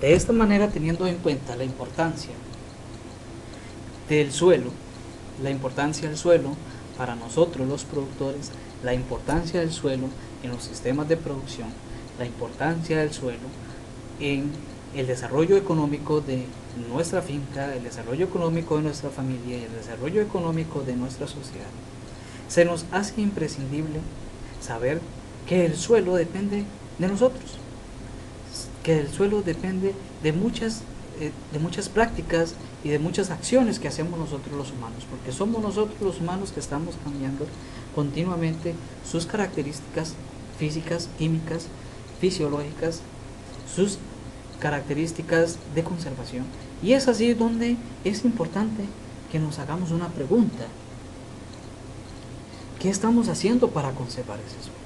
De esta manera, teniendo en cuenta la importancia del suelo, para nosotros los productores, la importancia del suelo en los sistemas de producción, la importancia del suelo en el desarrollo económico de nuestra finca, el desarrollo económico de nuestra familia y el desarrollo económico de nuestra sociedad, se nos hace imprescindible saber que el suelo depende de nosotros, que el suelo depende de muchas prácticas y de muchas acciones que hacemos nosotros los humanos, porque somos nosotros los humanos que estamos cambiando continuamente sus características físicas, químicas, fisiológicas, sus características de conservación. Y es así donde es importante que nos hagamos una pregunta: ¿qué estamos haciendo para conservar ese suelo?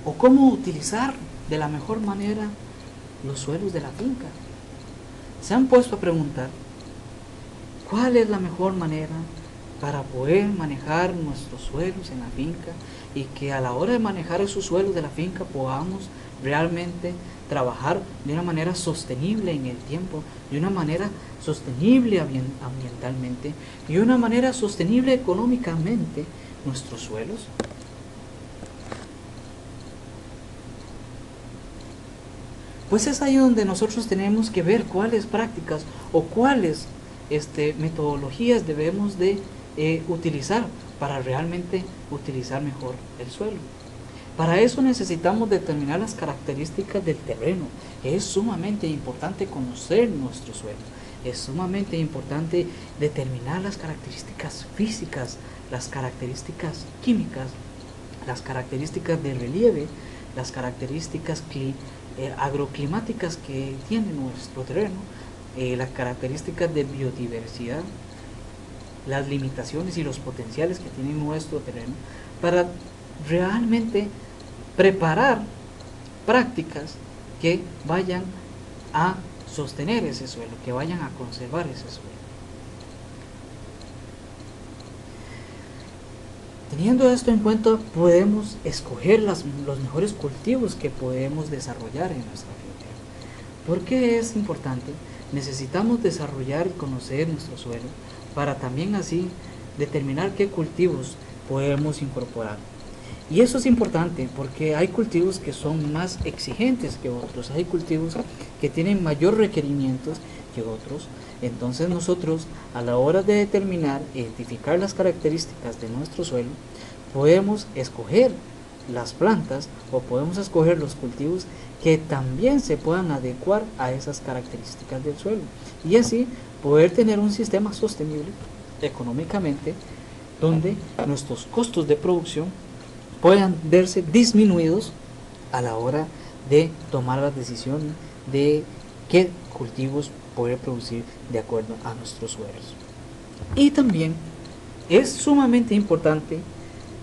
¿O cómo utilizar de la mejor manera los suelos de la finca? ¿Se han puesto a preguntar cuál es la mejor manera para poder manejar nuestros suelos en la finca, y que a la hora de manejar esos suelos de la finca podamos realmente trabajar de una manera sostenible en el tiempo, de una manera sostenible ambientalmente y de una manera sostenible económicamente nuestros suelos? Pues es ahí donde nosotros tenemos que ver cuáles prácticas o cuáles metodologías debemos de utilizar para realmente utilizar mejor el suelo. Para eso necesitamos determinar las características del terreno. Es sumamente importante conocer nuestro suelo. Es sumamente importante determinar las características físicas, las características químicas, las características del relieve, las características agroclimáticas que tiene nuestro terreno, las características de biodiversidad, las limitaciones y los potenciales que tiene nuestro terreno, para realmente preparar prácticas que vayan a sostener ese suelo, que vayan a conservar ese suelo. Teniendo esto en cuenta, podemos escoger los mejores cultivos que podemos desarrollar en nuestra finca. ¿Por qué es importante? Necesitamos desarrollar y conocer nuestro suelo para también así determinar qué cultivos podemos incorporar. Y eso es importante porque hay cultivos que son más exigentes que otros, hay cultivos que tienen mayor requerimientos que otros. Entonces nosotros, a la hora de determinar, identificar las características de nuestro suelo, podemos escoger las plantas o podemos escoger los cultivos que también se puedan adecuar a esas características del suelo, y así poder tener un sistema sostenible económicamente, donde nuestros costos de producción puedan verse disminuidos a la hora de tomar la decisión de qué cultivos poder producir de acuerdo a nuestros suelos. Y también es sumamente importante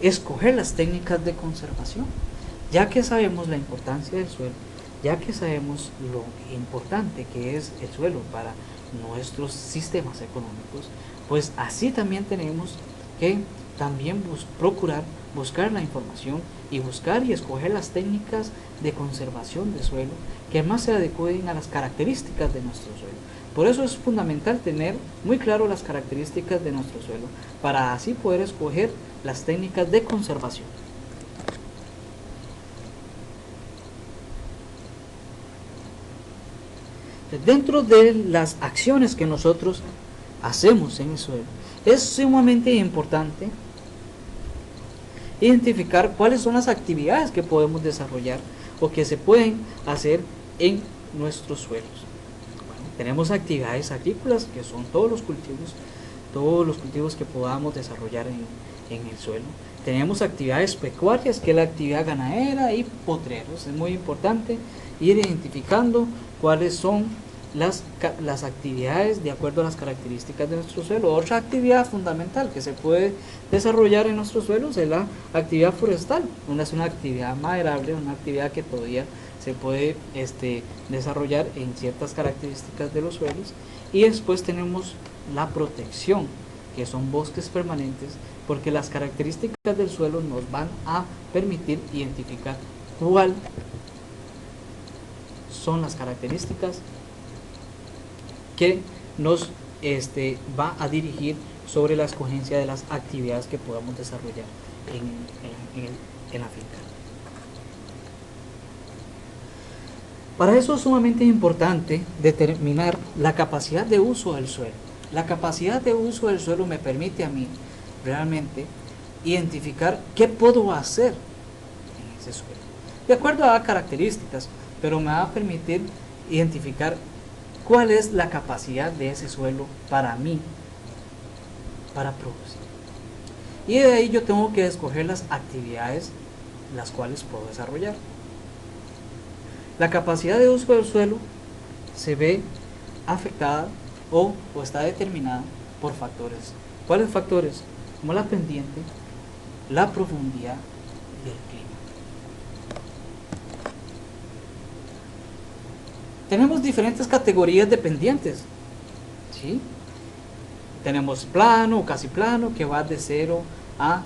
escoger las técnicas de conservación, ya que sabemos la importancia del suelo, ya que sabemos lo importante que es el suelo para nuestros sistemas económicos, pues así también tenemos que también buscar la información y buscar y escoger las técnicas de conservación del suelo que más se adecúen a las características de nuestro suelo. Por eso es fundamental tener muy claro las características de nuestro suelo, para así poder escoger las técnicas de conservación. Dentro de las acciones que nosotros hacemos en el suelo, es sumamente importante identificar cuáles son las actividades que podemos desarrollar o que se pueden hacer en nuestros suelos. Bueno, tenemos actividades agrícolas, que son todos los cultivos que podamos desarrollar en el suelo. Tenemos actividades pecuarias, que es la actividad ganadera y potreros. Es muy importante ir identificando cuáles son las actividades de acuerdo a las características de nuestro suelo. Otra actividad fundamental que se puede desarrollar en nuestros suelos es la actividad forestal. Es una actividad maderable, una actividad que todavía se puede desarrollar en ciertas características de los suelos. Y después tenemos la protección, que son bosques permanentes, porque las características del suelo nos van a permitir identificar cuál son las características que nos va a dirigir sobre la escogencia de las actividades que podamos desarrollar en la finca. Para eso es sumamente importante determinar la capacidad de uso del suelo. La capacidad de uso del suelo me permite a mí realmente identificar qué puedo hacer en ese suelo, de acuerdo a características, pero me va a permitir identificar cuál es la capacidad de ese suelo para mí, para producir. Y de ahí yo tengo que escoger las actividades las cuales puedo desarrollar. La capacidad de uso del suelo se ve afectada o está determinada por factores. ¿Cuáles factores? Como la pendiente, la profundidad y el clima. Tenemos diferentes categorías de pendientes, ¿sí? Tenemos plano o casi plano, que va de 0 a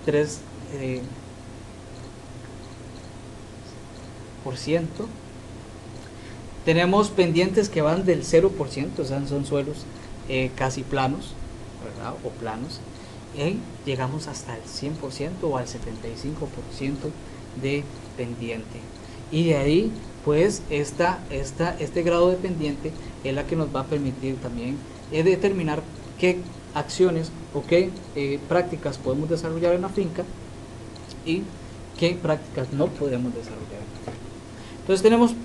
3%. Tenemos pendientes que van del 0%, o sea, son suelos casi planos, ¿verdad? O planos. Y llegamos hasta el 100% o al 75% de pendiente. Y de ahí, pues, este grado de pendiente es la que nos va a permitir también determinar qué acciones o qué prácticas podemos desarrollar en la finca y qué prácticas no podemos desarrollar en la finca. Entonces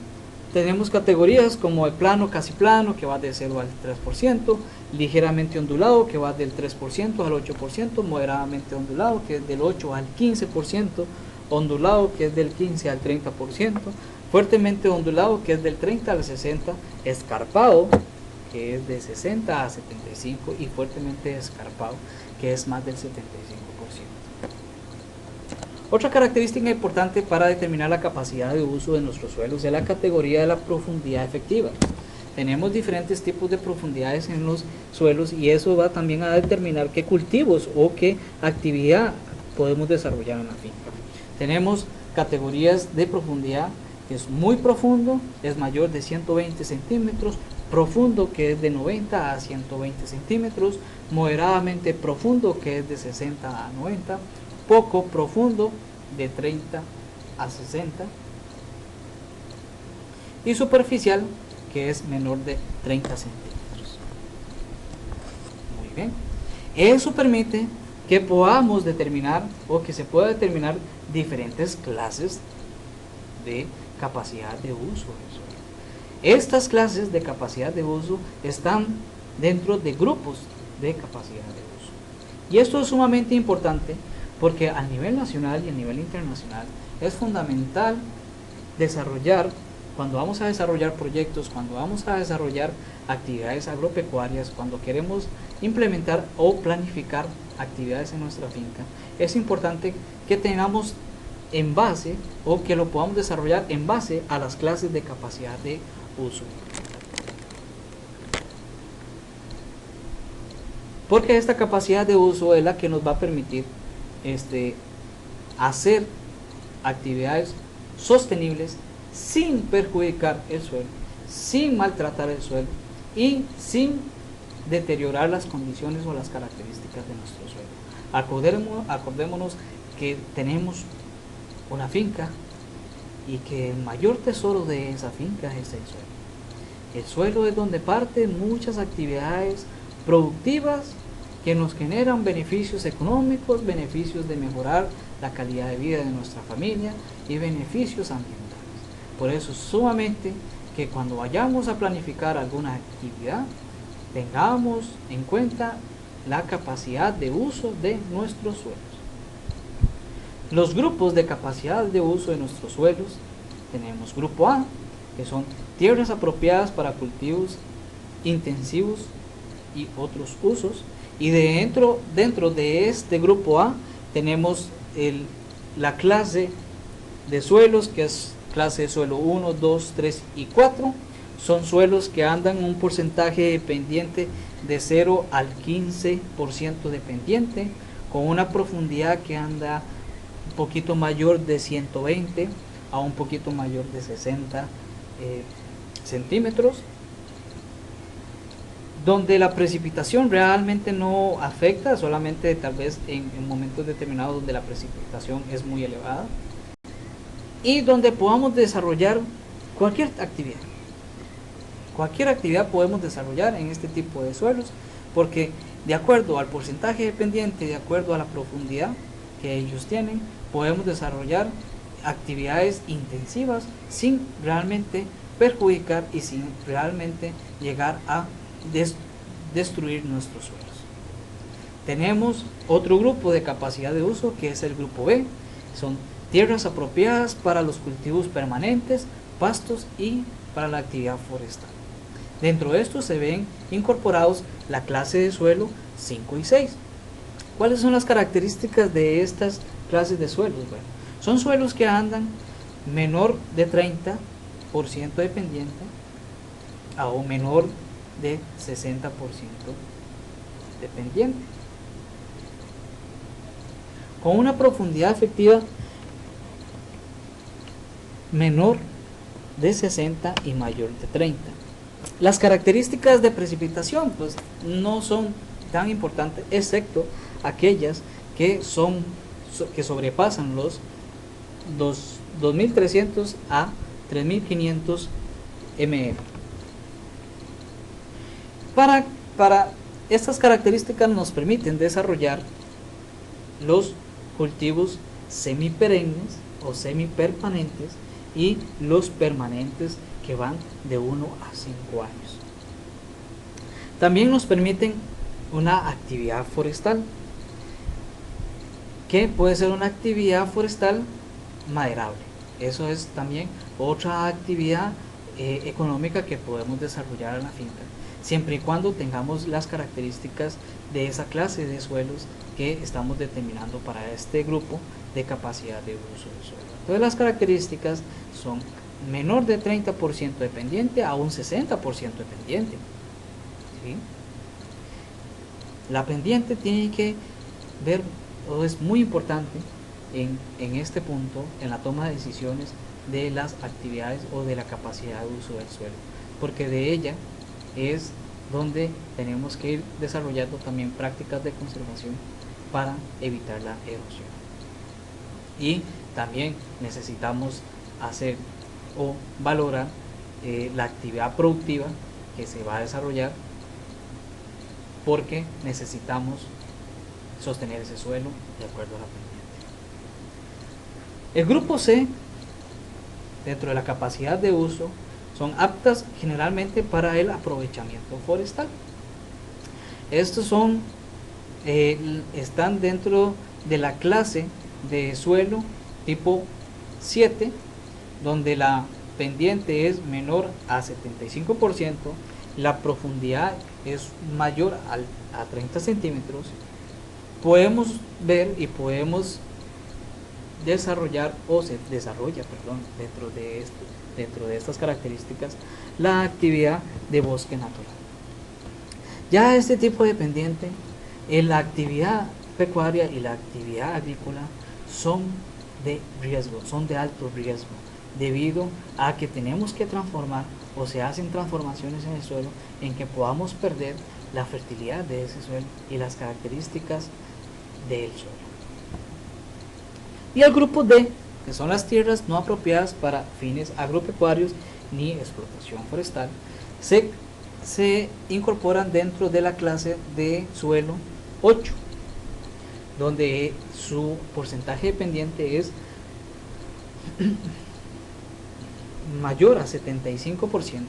tenemos categorías como el plano, casi plano, que va de 0 al 3%, ligeramente ondulado, que va del 3% al 8%, moderadamente ondulado, que es del 8 al 15%, ondulado, que es del 15 al 30%, fuertemente ondulado, que es del 30 al 60%, escarpado, que es de 60 a 75%, y fuertemente escarpado, que es más del 75%. Otra característica importante para determinar la capacidad de uso de nuestros suelos es la categoría de la profundidad efectiva. Tenemos diferentes tipos de profundidades en los suelos y eso va también a determinar qué cultivos o qué actividad podemos desarrollar en la finca. Tenemos categorías de profundidad, que es muy profundo, es mayor de 120 centímetros, profundo, que es de 90 a 120 centímetros, moderadamente profundo, que es de 60 a 90, poco profundo, de 30 a 60, y superficial, que es menor de 30 centímetros. Muy bien. Eso permite que podamos determinar o que se pueda determinar diferentes clases de capacidad de uso del suelo. Estas clases de capacidad de uso están dentro de grupos de capacidad de uso. Y esto es sumamente importante porque a nivel nacional y a nivel internacional es fundamental desarrollar, cuando vamos a desarrollar proyectos, cuando vamos a desarrollar actividades agropecuarias, cuando queremos implementar o planificar actividades en nuestra finca, es importante que tengamos en base o que lo podamos desarrollar en base a las clases de capacidad de uso. Porque esta capacidad de uso es la que nos va a permitir hacer actividades sostenibles sin perjudicar el suelo, sin maltratar el suelo y sin deteriorar las condiciones o las características de nuestro suelo. Acordémonos que tenemos una finca y que el mayor tesoro de esa finca es el suelo. El suelo es donde parten muchas actividades productivas que nos generan beneficios económicos, beneficios de mejorar la calidad de vida de nuestra familia y beneficios ambientales. Por eso es sumamente que cuando vayamos a planificar alguna actividad, tengamos en cuenta la capacidad de uso de nuestros suelos. Los grupos de capacidad de uso de nuestros suelos, tenemos grupo A, que son tierras apropiadas para cultivos intensivos y otros usos, y dentro de este grupo A tenemos la clase de suelos, que es clase de suelo 1, 2, 3 y 4. Son suelos que andan en un porcentaje de pendiente de 0 al 15% de pendiente, con una profundidad que anda un poquito mayor de 120 a un poquito mayor de 60 centímetros, donde la precipitación realmente no afecta, solamente tal vez en momentos determinados donde la precipitación es muy elevada, y donde podamos desarrollar cualquier actividad. Cualquier actividad podemos desarrollar en este tipo de suelos, porque de acuerdo al porcentaje de pendiente, de acuerdo a la profundidad que ellos tienen, podemos desarrollar actividades intensivas sin realmente perjudicar y sin realmente llegar a destruir nuestros suelos. Tenemos otro grupo de capacidad de uso, que es el grupo B. Son tierras apropiadas para los cultivos permanentes, pastos y para la actividad forestal. Dentro de esto se ven incorporados la clase de suelo 5 y 6. ¿Cuáles son las características de estas clases de suelos? Bueno, son suelos que andan menor de 30% de pendiente o menor de 60% de pendiente, con una profundidad efectiva menor de 60 y mayor de 30. Las características de precipitación pues no son tan importantes, excepto aquellas que sobrepasan los 2300 a 3500 mm. Para estas características nos permiten desarrollar los cultivos semiperennes o semipermanentes y los permanentes, que van de 1 a 5 años. También nos permiten una actividad forestal, que puede ser una actividad forestal maderable. Eso es también otra actividad económica que podemos desarrollar en la finca, siempre y cuando tengamos las características de esa clase de suelos que estamos determinando para este grupo de capacidad de uso del suelo. Entonces las características son menor de 30% de pendiente a un 60% de pendiente. ¿Sí? La pendiente tiene que ver, o es muy importante en este punto, en la toma de decisiones de las actividades o de la capacidad de uso del suelo, porque de ella es donde tenemos que ir desarrollando también prácticas de conservación para evitar la erosión. Y también necesitamos hacer o valorar la actividad productiva que se va a desarrollar, porque necesitamos sostener ese suelo de acuerdo a la pendiente. El grupo C, dentro de la capacidad de uso, son aptas generalmente para el aprovechamiento forestal. Estos están dentro de la clase de suelo tipo 7, donde la pendiente es menor a 75%, la profundidad es mayor a 30 centímetros. Podemos ver y podemos desarrollar, o se desarrolla, dentro de estas características, la actividad de bosque natural. Ya este tipo de pendiente, la actividad pecuaria y la actividad agrícola son de riesgo, son de alto riesgo, debido a que tenemos que transformar, o se hacen transformaciones en el suelo en que podamos perder la fertilidad de ese suelo y las características del suelo. Y el grupo D, que son las tierras no apropiadas para fines agropecuarios ni explotación forestal, se incorporan dentro de la clase de suelo 8, donde su porcentaje de pendiente es mayor a 75%,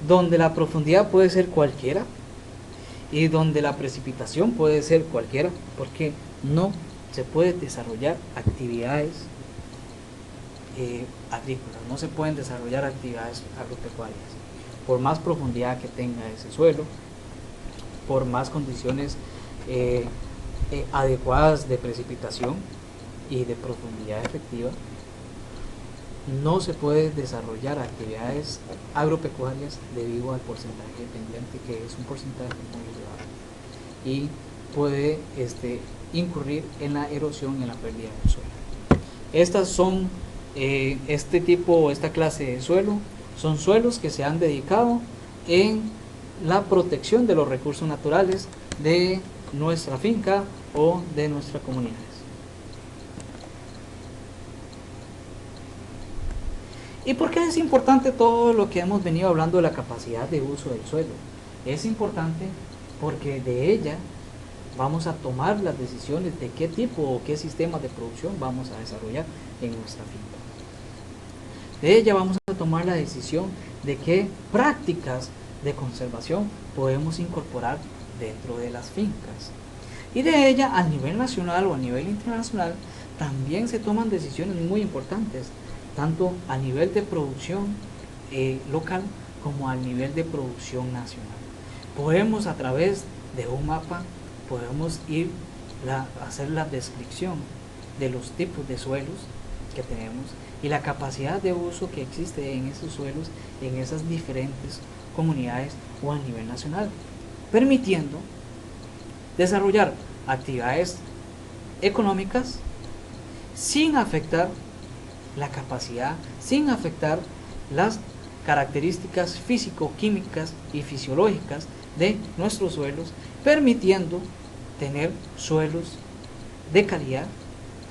donde la profundidad puede ser cualquiera y donde la precipitación puede ser cualquiera, porque no se puede desarrollar actividades agrícolas, no se pueden desarrollar actividades agropecuarias, por más profundidad que tenga ese suelo, por más condiciones adecuadas de precipitación y de profundidad efectiva. No se puede desarrollar actividades agropecuarias debido al porcentaje de pendiente, que es un porcentaje muy elevado, y puede incurrir en la erosión y en la pérdida del suelo. Estas son esta clase de suelo Son suelos que se han dedicado en la protección de los recursos naturales de nuestra finca o de nuestras comunidades. ¿Y por qué es importante todo lo que hemos venido hablando de la capacidad de uso del suelo? Es importante porque de ella vamos a tomar las decisiones de qué tipo o qué sistemas de producción vamos a desarrollar en nuestra finca. De ella vamos a tomar la decisión de qué prácticas de conservación podemos incorporar dentro de las fincas. Y de ella, a nivel nacional o a nivel internacional, también se toman decisiones muy importantes, tanto a nivel de producción local como a nivel de producción nacional. Podemos, a través de un mapa, podemos ir a hacer la descripción de los tipos de suelos que tenemos y la capacidad de uso que existe en esos suelos, en esas diferentes comunidades o a nivel nacional, permitiendo desarrollar actividades económicas sin afectar la capacidad, sin afectar las características físico-químicas y fisiológicas de nuestros suelos, permitiendo tener suelos de calidad,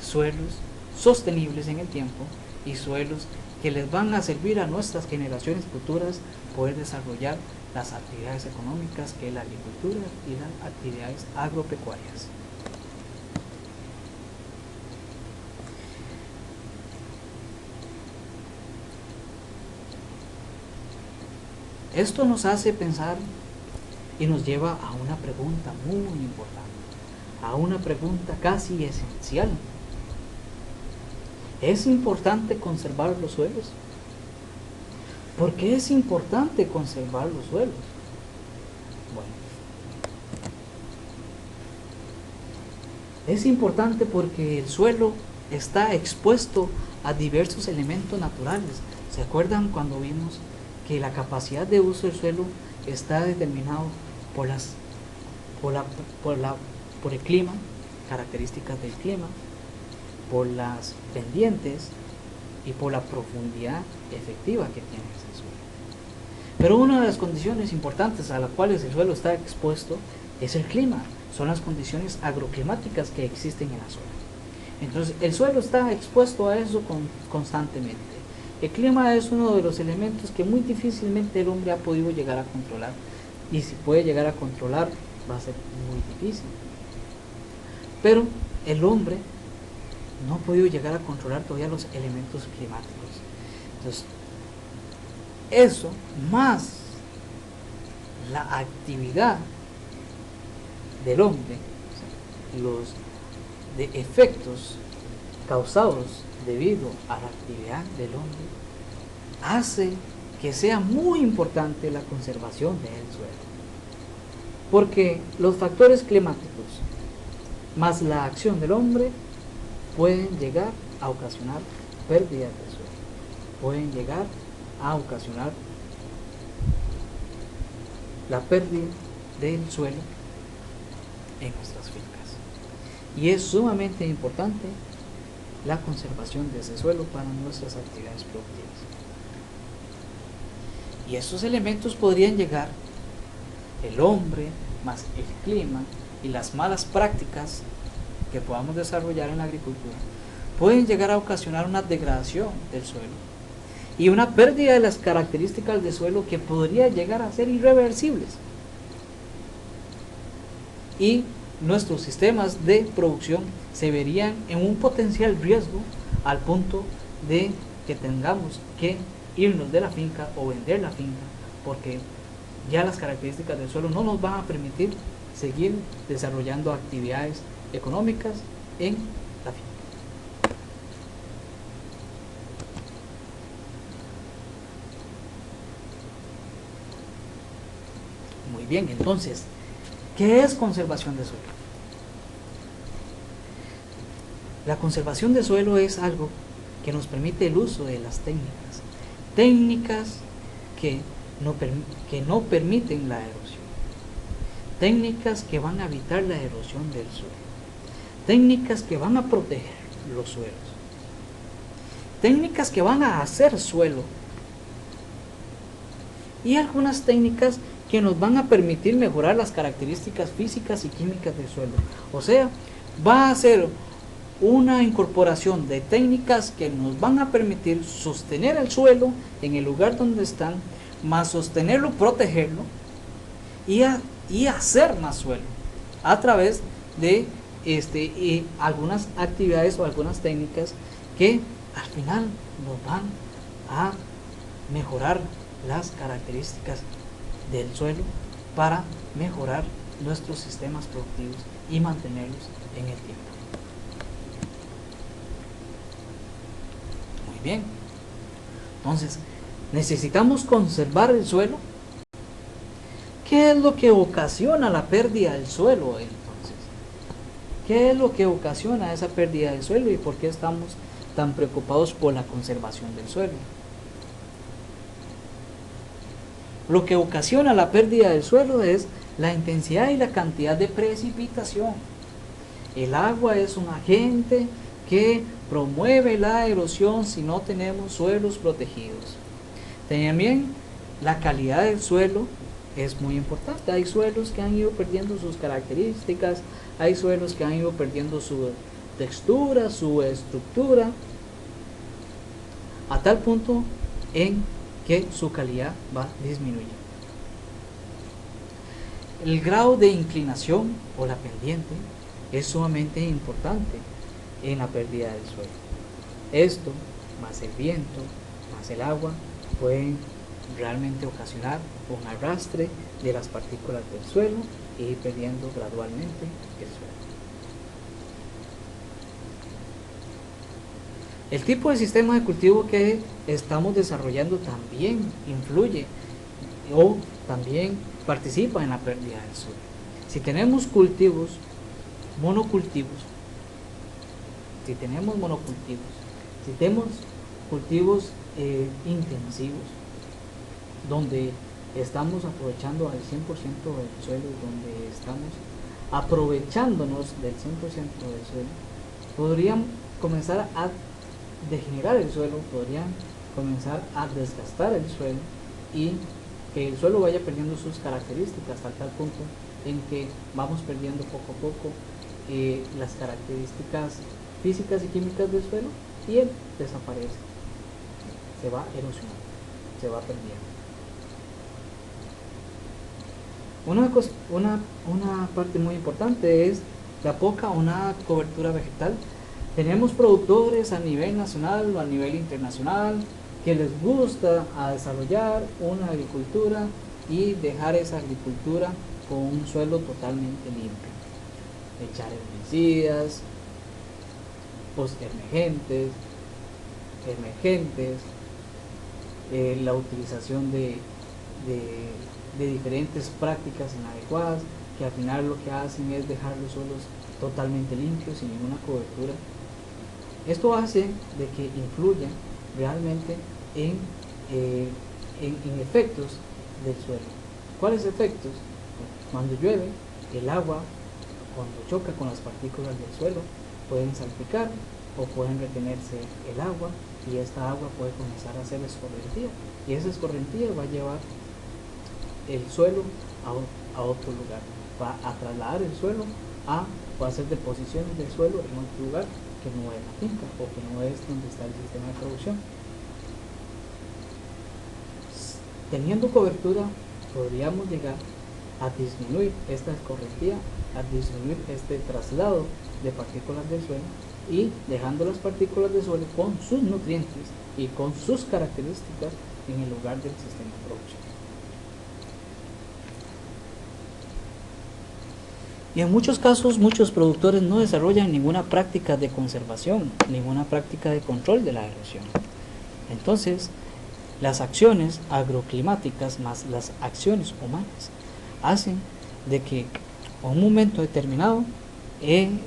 suelos sostenibles en el tiempo y suelos que les van a servir a nuestras generaciones futuras poder desarrollar las actividades económicas que es la agricultura y las actividades agropecuarias. Esto nos hace pensar y nos lleva a una pregunta muy importante, a una pregunta casi esencial. ¿Es importante conservar los suelos? ¿Por qué es importante conservar los suelos? Bueno, es importante porque el suelo está expuesto a diversos elementos naturales. ¿Se acuerdan cuando vimos que la capacidad de uso del suelo está determinado por el clima, características del clima, por las pendientes y por la profundidad efectiva que tiene ese suelo? Pero una de las condiciones importantes a las cuales el suelo está expuesto es el clima, son las condiciones agroclimáticas que existen en la zona. Entonces el suelo está expuesto a eso constantemente. El clima es uno de los elementos que muy difícilmente el hombre ha podido llegar a controlar, y si puede llegar a controlar va a ser muy difícil. Pero el hombre no ha podido llegar a controlar todavía los elementos climáticos. Entonces, eso más la actividad del hombre, o sea, los de efectos causados debido a la actividad del hombre, hace que sea muy importante la conservación del suelo. Porque los factores climáticos más la acción del hombre pueden llegar a ocasionar pérdidas de suelo, pueden llegar a ocasionar la pérdida del suelo en nuestras fincas. Y es sumamente importante la conservación de ese suelo para nuestras actividades productivas. Y esos elementos podrían llegar, el hombre, más el clima y las malas prácticas que podamos desarrollar en la agricultura, pueden llegar a ocasionar una degradación del suelo y una pérdida de las características del suelo que podría llegar a ser irreversibles. Y nuestros sistemas de producción se verían en un potencial riesgo al punto de que tengamos que irnos de la finca o vender la finca, porque ya las características del suelo no nos van a permitir seguir desarrollando actividades económicas en la finca. Muy bien, entonces, ¿qué es conservación de suelo? La conservación de suelo es algo que nos permite el uso de las técnicas que no permiten la erosión, técnicas que van a evitar la erosión del suelo, técnicas que van a proteger los suelos, técnicas que van a hacer suelo y algunas técnicas que nos van a permitir mejorar las características físicas y químicas del suelo. O sea, va a ser una incorporación de técnicas que nos van a permitir sostener el suelo en el lugar donde están, más sostenerlo, protegerlo y hacer más suelo a través de algunas actividades o algunas técnicas que al final nos van a mejorar las características del suelo para mejorar nuestros sistemas productivos y mantenerlos en el tiempo. Muy bien, entonces necesitamos conservar el suelo. ¿Qué es lo que ocasiona la pérdida del suelo entonces? ¿Qué es lo que ocasiona esa pérdida del suelo y por qué estamos tan preocupados por la conservación del suelo? Lo que ocasiona la pérdida del suelo es la intensidad y la cantidad de precipitación. El agua es un agente que promueve la erosión si no tenemos suelos protegidos. También la calidad del suelo es muy importante. Hay suelos que han ido perdiendo sus características, hay suelos que han ido perdiendo su textura, su estructura, a tal punto en que su calidad va disminuyendo. El grado de inclinación o la pendiente es sumamente importante en la pérdida del suelo. Esto, más el viento, más el agua, pueden realmente ocasionar un arrastre de las partículas del suelo y ir perdiendo gradualmente el suelo. El tipo de sistema de cultivo que estamos desarrollando también influye o también participa en la pérdida del suelo. Si tenemos cultivos, monocultivos, si tenemos cultivos intensivos, donde estamos aprovechando al 100% del suelo, donde estamos aprovechándonos del 100% del suelo, podrían comenzar a degenerar el suelo, podrían comenzar a desgastar el suelo y que el suelo vaya perdiendo sus características hasta tal punto en que vamos perdiendo poco a poco las características físicas y químicas del suelo y él desaparece, se va erosionando, se va perdiendo. Una parte muy importante es la poca o nada cobertura vegetal. Tenemos productores a nivel nacional o a nivel internacional que les gusta desarrollar una agricultura y dejar esa agricultura con un suelo totalmente limpio. Echar herbicidas, emergentes, la utilización de diferentes prácticas inadecuadas que al final lo que hacen es dejar los suelos totalmente limpios sin ninguna cobertura. Esto hace de que influya realmente en efectos del suelo. ¿Cuáles efectos? Cuando llueve, el agua, cuando choca con las partículas del suelo, pueden salpicar o pueden retenerse el agua y esta agua puede comenzar a hacer escorrentía y esa escorrentía va a llevar el suelo a otro lugar, va a trasladar el suelo o a hacer deposiciones del suelo en otro lugar que no es la finca o que no es donde está el sistema de producción. Teniendo cobertura podríamos llegar a disminuir esta escorrentía, a disminuir este traslado de partículas del suelo y dejando las partículas del suelo con sus nutrientes y con sus características en el lugar del sistema de producción. Y en muchos casos, muchos productores no desarrollan ninguna práctica de conservación, ninguna práctica de control de la erosión. Entonces, las acciones agroclimáticas más las acciones humanas hacen de que en un momento determinado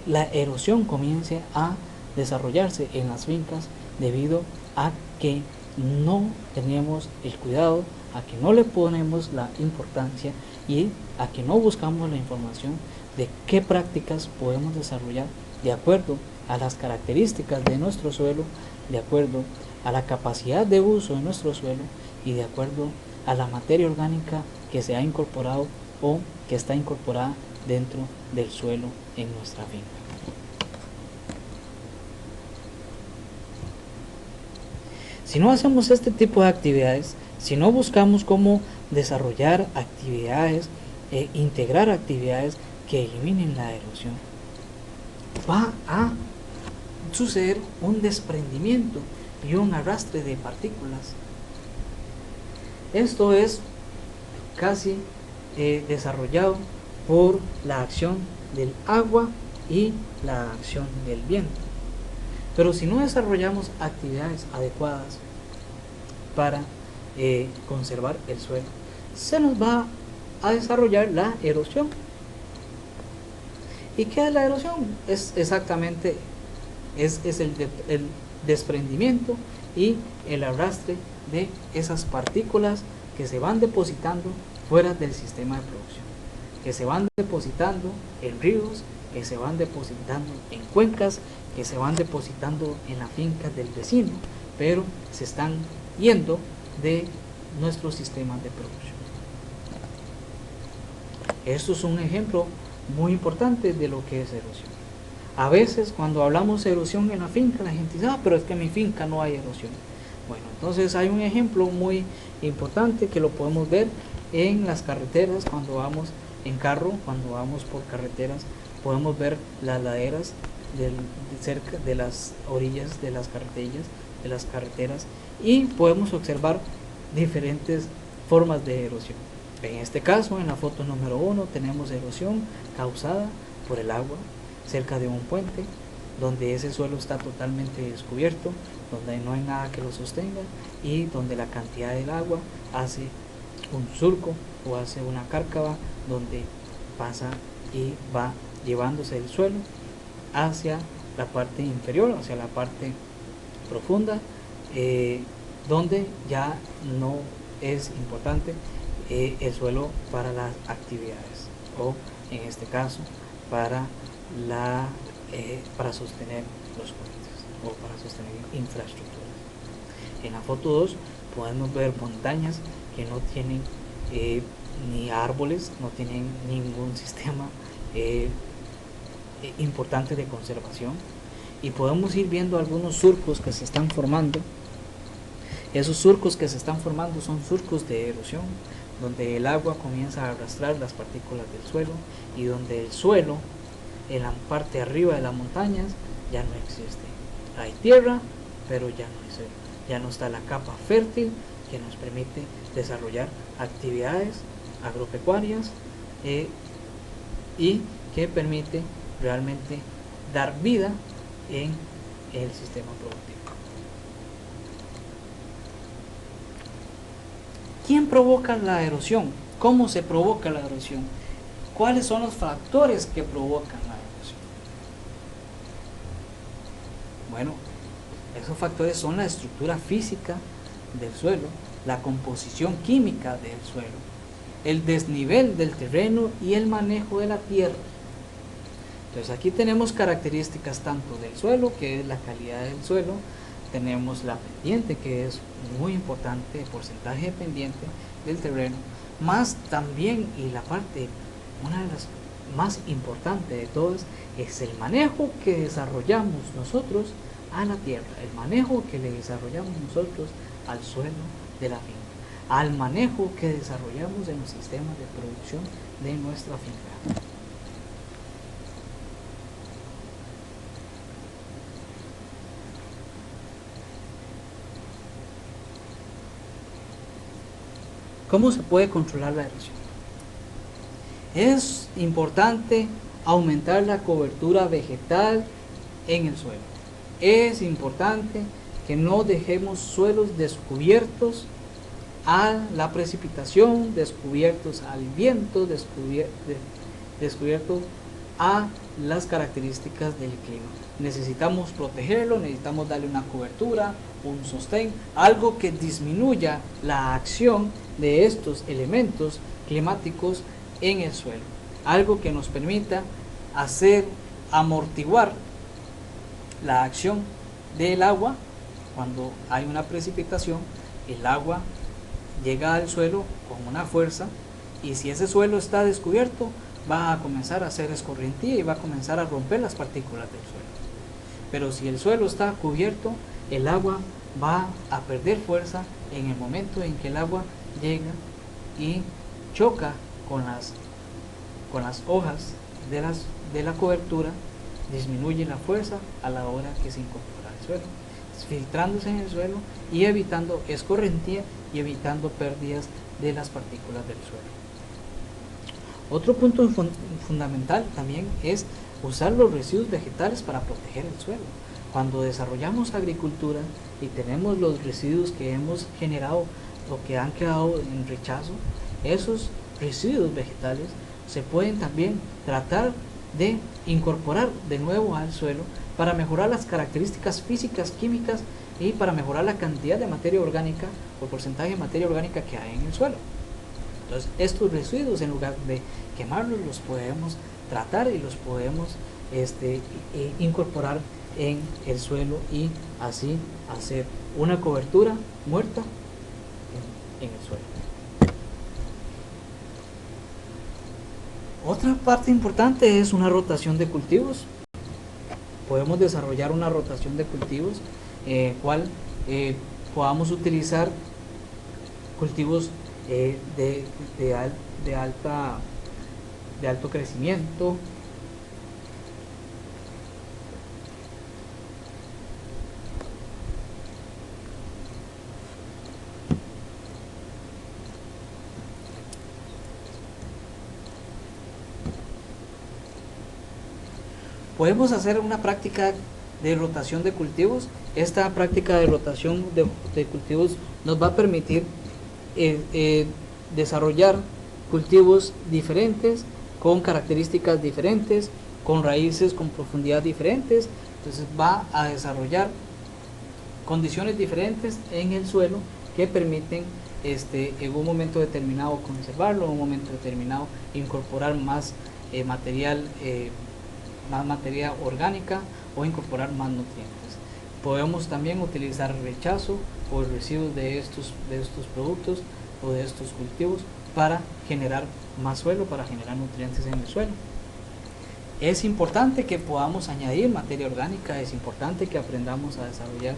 la erosión comience a desarrollarse en las fincas debido a que no tenemos el cuidado, a que no le ponemos la importancia y a que no buscamos la información de qué prácticas podemos desarrollar de acuerdo a las características de nuestro suelo, de acuerdo a la capacidad de uso de nuestro suelo y de acuerdo a la materia orgánica que se ha incorporado o que está incorporada dentro del suelo en nuestra finca. Si no hacemos este tipo de actividades, si no buscamos cómo desarrollar actividades, integrar actividades que eliminen la erosión, va a suceder un desprendimiento y un arrastre de partículas. Esto es casi desarrollado por la acción del agua y la acción del viento. Pero si no desarrollamos actividades adecuadas para conservar el suelo, se nos va a desarrollar la erosión. ¿Y qué es la erosión? Es exactamente el desprendimiento y el arrastre de esas partículas que se van depositando fuera del sistema de producción, que se van depositando en ríos, que se van depositando en cuencas, que se van depositando en la finca del vecino, pero se están yendo de nuestro sistema de producción. Esto es un ejemplo muy importante de lo que es erosión. A veces cuando hablamos de erosión en la finca, la gente dice, pero es que en mi finca no hay erosión. Bueno, entonces hay un ejemplo muy importante que lo podemos ver en las carreteras. Cuando vamos en carro, cuando vamos por carreteras, podemos ver las laderas cerca de las orillas de las carreteras, y podemos observar diferentes formas de erosión. En este caso, en la foto número 1, tenemos erosión causada por el agua cerca de un puente, donde ese suelo está totalmente descubierto, donde no hay nada que lo sostenga y donde la cantidad del agua hace un surco o hace una cárcava donde pasa y va llevándose el suelo hacia la parte inferior, hacia la parte profunda, donde ya no es importante el suelo para las actividades, o en este caso para sostener los puentes o para sostener infraestructuras. En la foto 2 podemos ver montañas que no tienen ni árboles, no tienen ningún sistema importante de conservación, y podemos ir viendo algunos surcos que se están formando. Esos surcos que se están formando son surcos de erosión, donde el agua comienza a arrastrar las partículas del suelo y donde el suelo en la parte arriba de las montañas ya no existe. Hay tierra, pero ya no hay suelo, ya no está la capa fértil que nos permite desarrollar actividades agropecuarias y que permite realmente dar vida en el sistema productivo. ¿Quién provoca la erosión? ¿Cómo se provoca la erosión? ¿Cuáles son los factores que provocan la erosión? Bueno, esos factores son la estructura física del suelo, la composición química del suelo, el desnivel del terreno y el manejo de la tierra. Entonces aquí tenemos características tanto del suelo, que es la calidad del suelo, tenemos la pendiente, que es muy importante, el porcentaje de pendiente del terreno, más también, y la parte, una de las más importantes de todas, es el manejo que desarrollamos nosotros a la tierra, el manejo que le desarrollamos nosotros al suelo de la finca, al manejo que desarrollamos en los sistemas de producción de nuestra finca. ¿Cómo se puede controlar la erosión? Es importante aumentar la cobertura vegetal en el suelo. Es importante que no dejemos suelos descubiertos a la precipitación, descubiertos al viento, descubiertos a las características del clima. Necesitamos protegerlo, necesitamos darle una cobertura, un sostén, algo que disminuya la acción de estos elementos climáticos en el suelo, algo que nos permita amortiguar la acción del agua. Cuando hay una precipitación, el agua llega al suelo con una fuerza, y si ese suelo está descubierto, va a comenzar a hacer escorrentía y va a comenzar a romper las partículas del suelo. Pero si el suelo está cubierto, el agua va a perder fuerza en el momento en que el agua llega y choca con las hojas de la cobertura, disminuye la fuerza a la hora que se incorpora al suelo, filtrándose en el suelo y evitando escorrentía y evitando pérdidas de las partículas del suelo. Otro punto fundamental también es usar los residuos vegetales para proteger el suelo. Cuando desarrollamos agricultura y tenemos los residuos que hemos generado o que han quedado en rechazo, esos residuos vegetales se pueden también tratar de incorporar de nuevo al suelo para mejorar las características físicas, químicas y para mejorar la cantidad de materia orgánica o porcentaje de materia orgánica que hay en el suelo. Entonces, estos residuos, en lugar de quemarlos, los podemos tratar y los podemos incorporar en el suelo y así hacer una cobertura muerta en el suelo. Otra parte importante es una rotación de cultivos. Podemos desarrollar una rotación de cultivos, cual podamos utilizar cultivos de alto crecimiento, podemos hacer una práctica de rotación de cultivos. Esta práctica de rotación de cultivos nos va a permitir desarrollar cultivos diferentes, con características diferentes, con raíces con profundidad diferentes. Entonces va a desarrollar condiciones diferentes en el suelo que permiten en un momento determinado conservarlo, en un momento determinado incorporar más materia orgánica o incorporar más nutrientes. Podemos también utilizar rechazo o residuos de estos productos o de estos cultivos para generar más suelo, para generar nutrientes en el suelo. Es importante que podamos añadir materia orgánica, es importante que aprendamos a desarrollar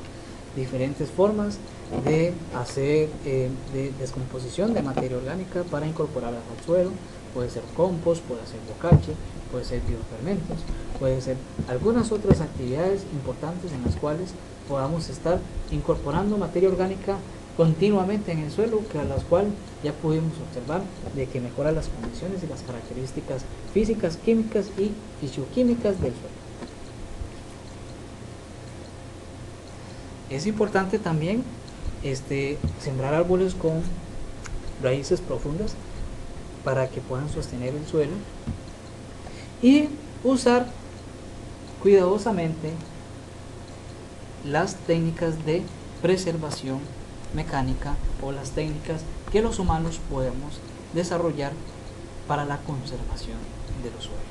diferentes formas de hacer de descomposición de materia orgánica para incorporarla al suelo. Puede ser compost, puede ser bocache, puede ser biofermentos, puede ser algunas otras actividades importantes en las cuales podamos estar incorporando materia orgánica continuamente en el suelo, que a las cuales ya pudimos observar de que mejora las condiciones y las características físicas, químicas y fisioquímicas del suelo. Es importante también sembrar árboles con raíces profundas para que puedan sostener el suelo y usar cuidadosamente las técnicas de preservación mecánica o las técnicas que los humanos podemos desarrollar para la conservación de los suelos.